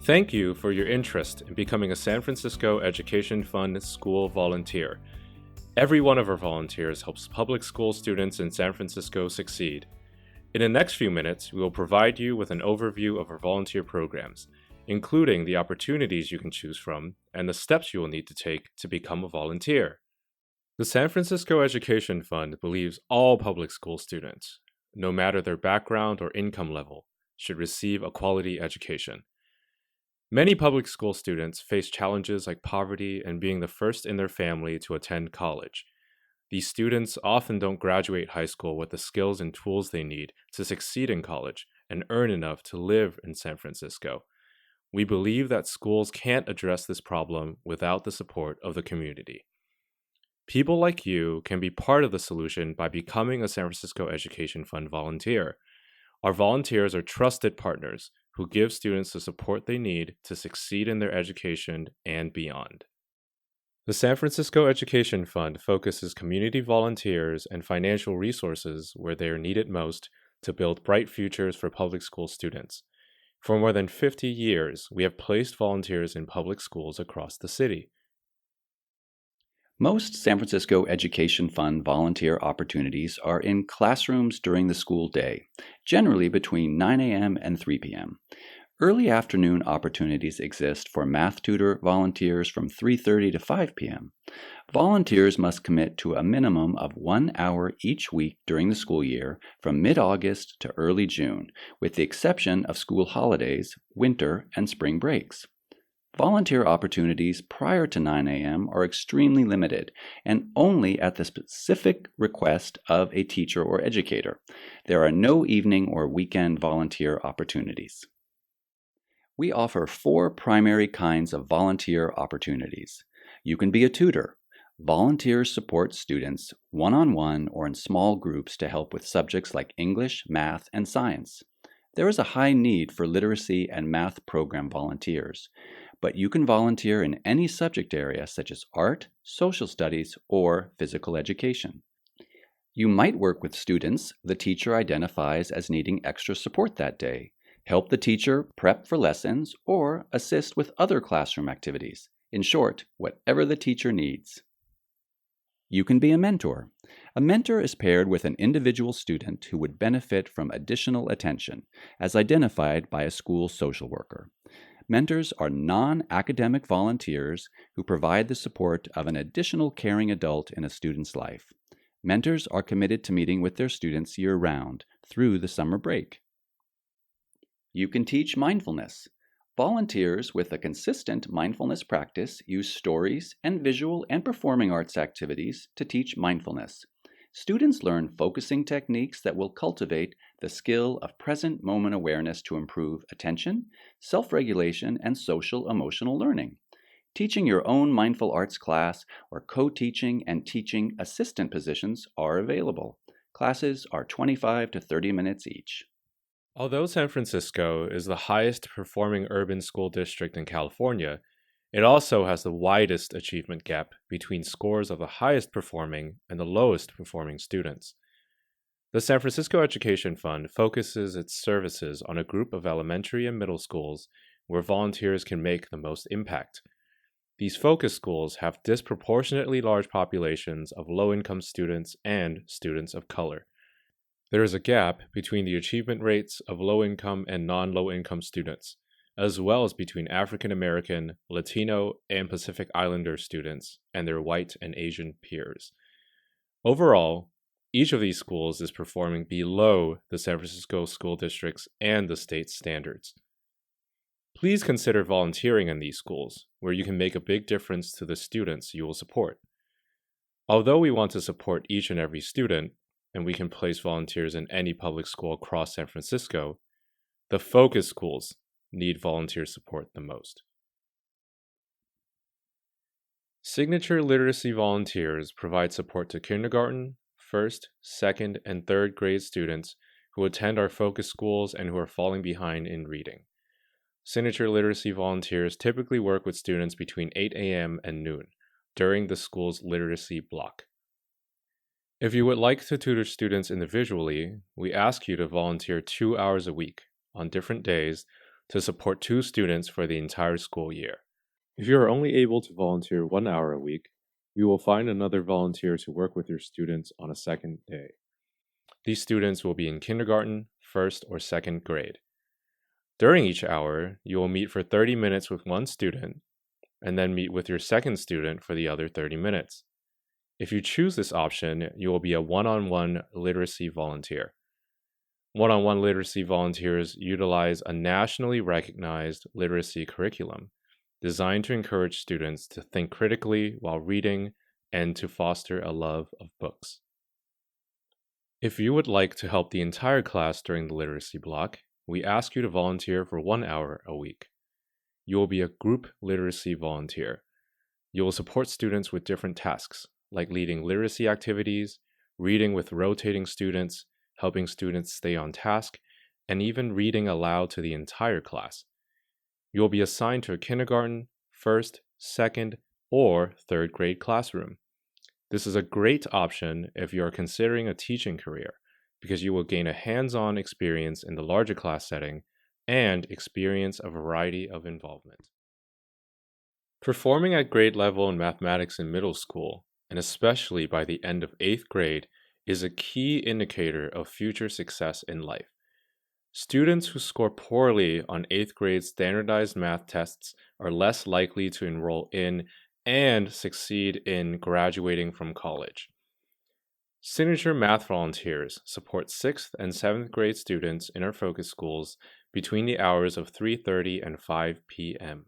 Thank you for your interest in becoming a San Francisco Education Fund school volunteer. Every one of our volunteers helps public school students in San Francisco succeed. In the next few minutes, we will provide you with an overview of our volunteer programs, including the opportunities you can choose from and the steps you will need to take to become a volunteer. The San Francisco Education Fund believes all public school students, no matter their background or income level, should receive a quality education. Many public school students face challenges like poverty and being the first in their family to attend college. These students often don't graduate high school with the skills and tools they need to succeed in college and earn enough to live in San Francisco. We believe that schools can't address this problem without the support of the community. People like you can be part of the solution by becoming a San Francisco Education Fund volunteer. Our volunteers are trusted partners who give students the support they need to succeed in their education and beyond. The San Francisco Education Fund focuses community volunteers and financial resources where they are needed most to build bright futures for public school students. For more than 50 years, we have placed volunteers in public schools across the city. Most San Francisco Education Fund volunteer opportunities are in classrooms during the school day, generally between 9 a.m. and 3 p.m. Early afternoon opportunities exist for math tutor volunteers from 3:30 to 5 p.m. Volunteers must commit to a minimum of 1 hour each week during the school year from mid-August to early June, with the exception of school holidays, winter, and spring breaks. Volunteer opportunities prior to 9 a.m. are extremely limited and only at the specific request of a teacher or educator. There are no evening or weekend volunteer opportunities. We offer 4 primary kinds of volunteer opportunities. You can be a tutor. Volunteers support students one-on-one or in small groups to help with subjects like English, math, and science. There is a high need for literacy and math program volunteers, but you can volunteer in any subject area such as art, social studies, or physical education. You might work with students the teacher identifies as needing extra support that day, help the teacher prep for lessons, or assist with other classroom activities. In short, whatever the teacher needs. You can be a mentor. A mentor is paired with an individual student who would benefit from additional attention, as identified by a school social worker. Mentors are non-academic volunteers who provide the support of an additional caring adult in a student's life. Mentors are committed to meeting with their students year-round through the summer break. You can teach mindfulness. Volunteers with a consistent mindfulness practice use stories and visual and performing arts activities to teach mindfulness. Students learn focusing techniques that will cultivate the skill of present moment awareness to improve attention, self-regulation, and social emotional learning. Teaching your own mindful arts class or co-teaching and teaching assistant positions are available. Classes are 25 to 30 minutes each. Although San Francisco is the highest performing urban school district in California, it also has the widest achievement gap between scores of the highest performing and the lowest performing students. The San Francisco Education Fund focuses its services on a group of elementary and middle schools where volunteers can make the most impact. These focus schools have disproportionately large populations of low-income students and students of color. There is a gap between the achievement rates of low-income and non-low-income students, as well as between African American, Latino, and Pacific Islander students and their white and Asian peers. Overall, each of these schools is performing below the San Francisco school districts and the state's standards. Please consider volunteering in these schools, where you can make a big difference to the students you will support. Although we want to support each and every student, and we can place volunteers in any public school across San Francisco, the focus schools need volunteer support the most. Signature literacy volunteers provide support to kindergarten, first, second, and third grade students who attend our focus schools and who are falling behind in reading. Signature literacy volunteers typically work with students between 8 a.m. and noon during the school's literacy block. If you would like to tutor students individually, we ask you to volunteer 2 hours a week on different days to support 2 students for the entire school year. If you are only able to volunteer 1 hour a week, you will find another volunteer to work with your students on a second day. These students will be in kindergarten, first, or second grade. During each hour, you will meet for 30 minutes with one student and then meet with your second student for the other 30 minutes. If you choose this option, you will be a one-on-one literacy volunteer. One-on-one literacy volunteers utilize a nationally recognized literacy curriculum designed to encourage students to think critically while reading and to foster a love of books. If you would like to help the entire class during the literacy block, we ask you to volunteer for 1 hour a week. You will be a group literacy volunteer. You will support students with different tasks, like leading literacy activities, reading with rotating students, helping students stay on task, and even reading aloud to the entire class. You will be assigned to a kindergarten, first, second, or third grade classroom. This is a great option if you are considering a teaching career, because you will gain a hands-on experience in the larger class setting and experience a variety of involvement. Performing at grade level in mathematics in middle school, and especially by the end of 8th grade, is a key indicator of future success in life. Students who score poorly on 8th grade standardized math tests are less likely to enroll in and succeed in graduating from college. Signature Math Volunteers support 6th and 7th grade students in our focus schools between the hours of 3:30 and 5 p.m.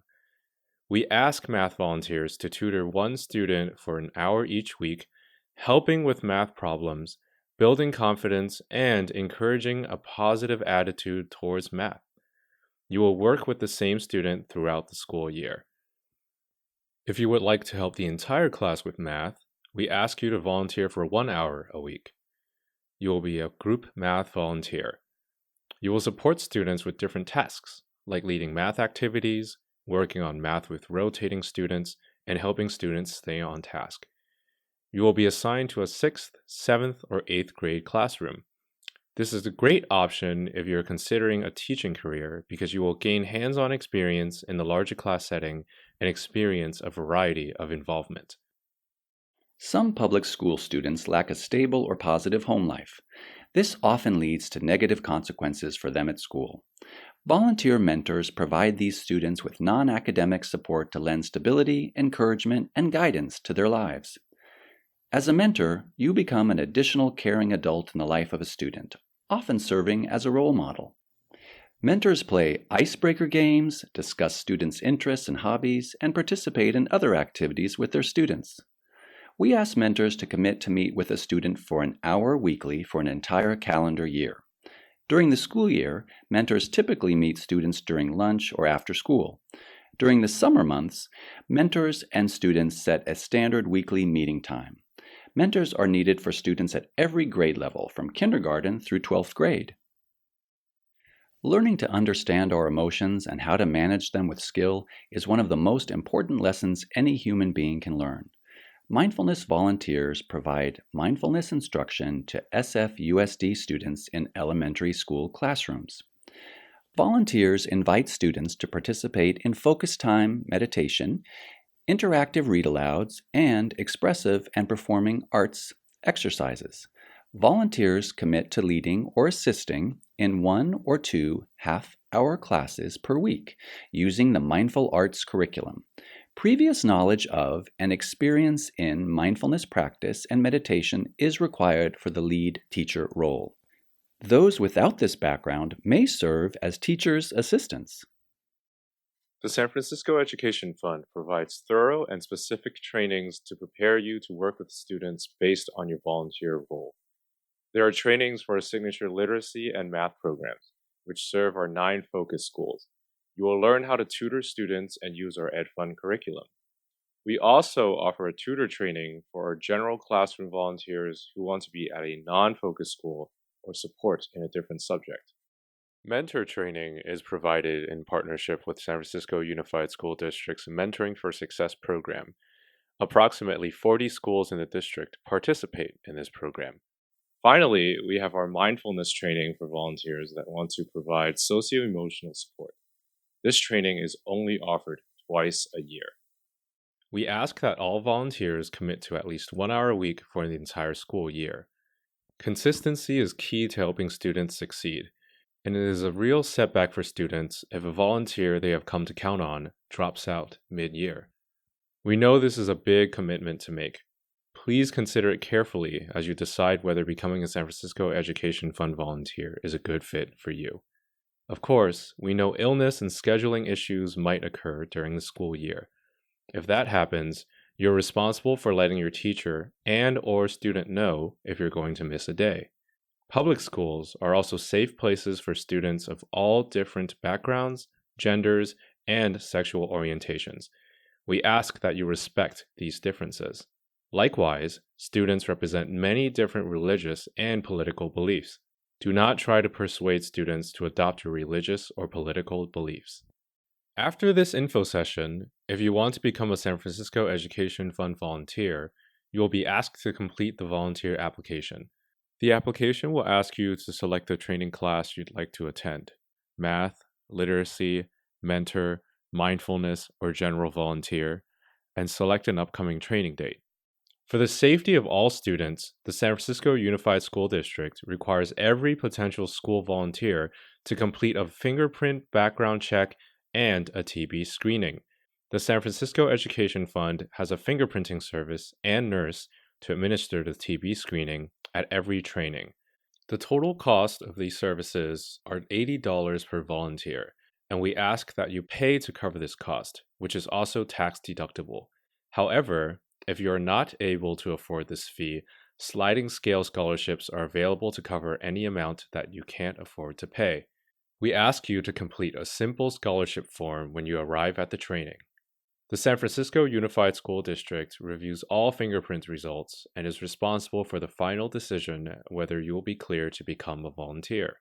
We ask math volunteers to tutor one student for an hour each week, helping with math problems, building confidence, and encouraging a positive attitude towards math. You will work with the same student throughout the school year. If you would like to help the entire class with math, we ask you to volunteer for 1 hour a week. You will be a group math volunteer. You will support students with different tasks, like leading math activities, working on math with rotating students, and helping students stay on task. You will be assigned to a 6th, 7th, or 8th grade classroom. This is a great option if you're considering a teaching career because you will gain hands-on experience in the larger class setting and experience a variety of involvement. Some public school students lack a stable or positive home life. This often leads to negative consequences for them at school. Volunteer mentors provide these students with non-academic support to lend stability, encouragement, and guidance to their lives. As a mentor, you become an additional caring adult in the life of a student, often serving as a role model. Mentors play icebreaker games, discuss students' interests and hobbies, and participate in other activities with their students. We ask mentors to commit to meet with a student for an hour weekly for an entire calendar year. During the school year, mentors typically meet students during lunch or after school. During the summer months, mentors and students set a standard weekly meeting time. Mentors are needed for students at every grade level, from kindergarten through 12th grade. Learning to understand our emotions and how to manage them with skill is one of the most important lessons any human being can learn. Mindfulness volunteers provide mindfulness instruction to SFUSD students in elementary school classrooms. Volunteers invite students to participate in focus time meditation, interactive read-alouds, and expressive and performing arts exercises. Volunteers commit to leading or assisting in 1 or 2 half-hour classes per week using the Mindful Arts curriculum. Previous knowledge of and experience in mindfulness practice and meditation is required for the lead teacher role. Those without this background may serve as teachers' assistants. The San Francisco Education Fund provides thorough and specific trainings to prepare you to work with students based on your volunteer role. There are trainings for our signature literacy and math programs, which serve our 9 focus schools. You will learn how to tutor students and use our EdFund curriculum. We also offer a tutor training for our general classroom volunteers who want to be at a non-focus school or support in a different subject. Mentor training is provided in partnership with San Francisco Unified School District's Mentoring for Success program. Approximately 40 schools in the district participate in this program. Finally, we have our mindfulness training for volunteers that want to provide socio-emotional support. This training is only offered twice a year. We ask that all volunteers commit to at least 1 hour a week for the entire school year. Consistency is key to helping students succeed, and it is a real setback for students if a volunteer they have come to count on drops out mid-year. We know this is a big commitment to make. Please consider it carefully as you decide whether becoming a San Francisco Education Fund volunteer is a good fit for you. Of course, we know illness and scheduling issues might occur during the school year. If that happens, you're responsible for letting your teacher and/or student know if you're going to miss a day. Public schools are also safe places for students of all different backgrounds, genders, and sexual orientations. We ask that you respect these differences. Likewise, students represent many different religious and political beliefs. Do not try to persuade students to adopt your religious or political beliefs. After this info session, if you want to become a San Francisco Education Fund volunteer, you will be asked to complete the volunteer application. The application will ask you to select the training class you'd like to attend: math, literacy, mentor, mindfulness, or general volunteer, and select an upcoming training date. For the safety of all students, the San Francisco Unified School District requires every potential school volunteer to complete a fingerprint background check and a TB screening. The San Francisco Education Fund has a fingerprinting service and nurse to administer the TB screening at every training. The total cost of these services are $80 per volunteer, and we ask that you pay to cover this cost, which is also tax deductible. However, if you are not able to afford this fee, sliding scale scholarships are available to cover any amount that you can't afford to pay. We ask you to complete a simple scholarship form when you arrive at the training. The San Francisco Unified School District reviews all fingerprint results and is responsible for the final decision whether you will be cleared to become a volunteer.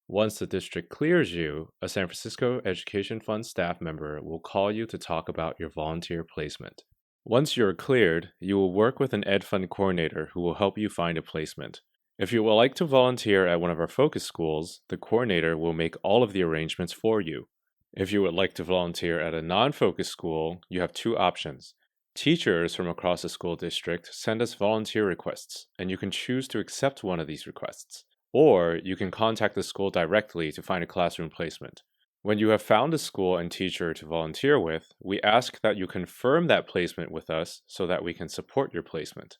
Once the district clears you, a San Francisco Education Fund staff member will call you to talk about your volunteer placement. Once you are cleared, you will work with an Ed Fund coordinator who will help you find a placement. If you would like to volunteer at one of our focus schools, the coordinator will make all of the arrangements for you. If you would like to volunteer at a non-focus school, you have two options. Teachers from across the school district send us volunteer requests, and you can choose to accept one of these requests. Or you can contact the school directly to find a classroom placement. When you have found a school and teacher to volunteer with, we ask that you confirm that placement with us so that we can support your placement.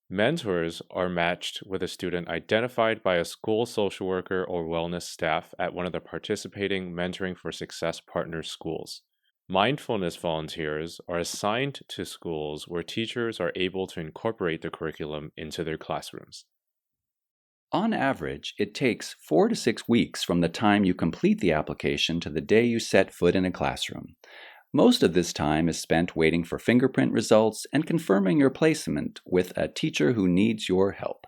Mentors are matched with a student identified by a school social worker or wellness staff at one of the participating Mentoring for Success partner schools. Mindfulness volunteers are assigned to schools where teachers are able to incorporate the curriculum into their classrooms. On average, it takes 4 to 6 weeks from the time you complete the application to the day you set foot in a classroom. Most of this time is spent waiting for fingerprint results and confirming your placement with a teacher who needs your help.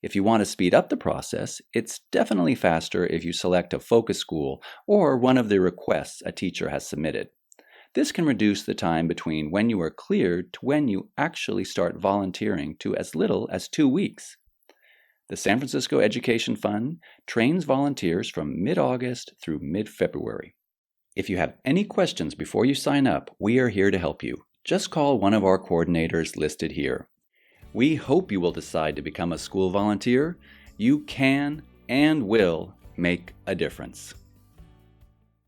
If you want to speed up the process, it's definitely faster if you select a focus school or one of the requests a teacher has submitted. This can reduce the time between when you are cleared to when you actually start volunteering to as little as 2 weeks. The San Francisco Education Fund trains volunteers from mid-August through mid-February. If you have any questions before you sign up, we are here to help you. Just call one of our coordinators listed here. We hope you will decide to become a school volunteer. You can and will make a difference.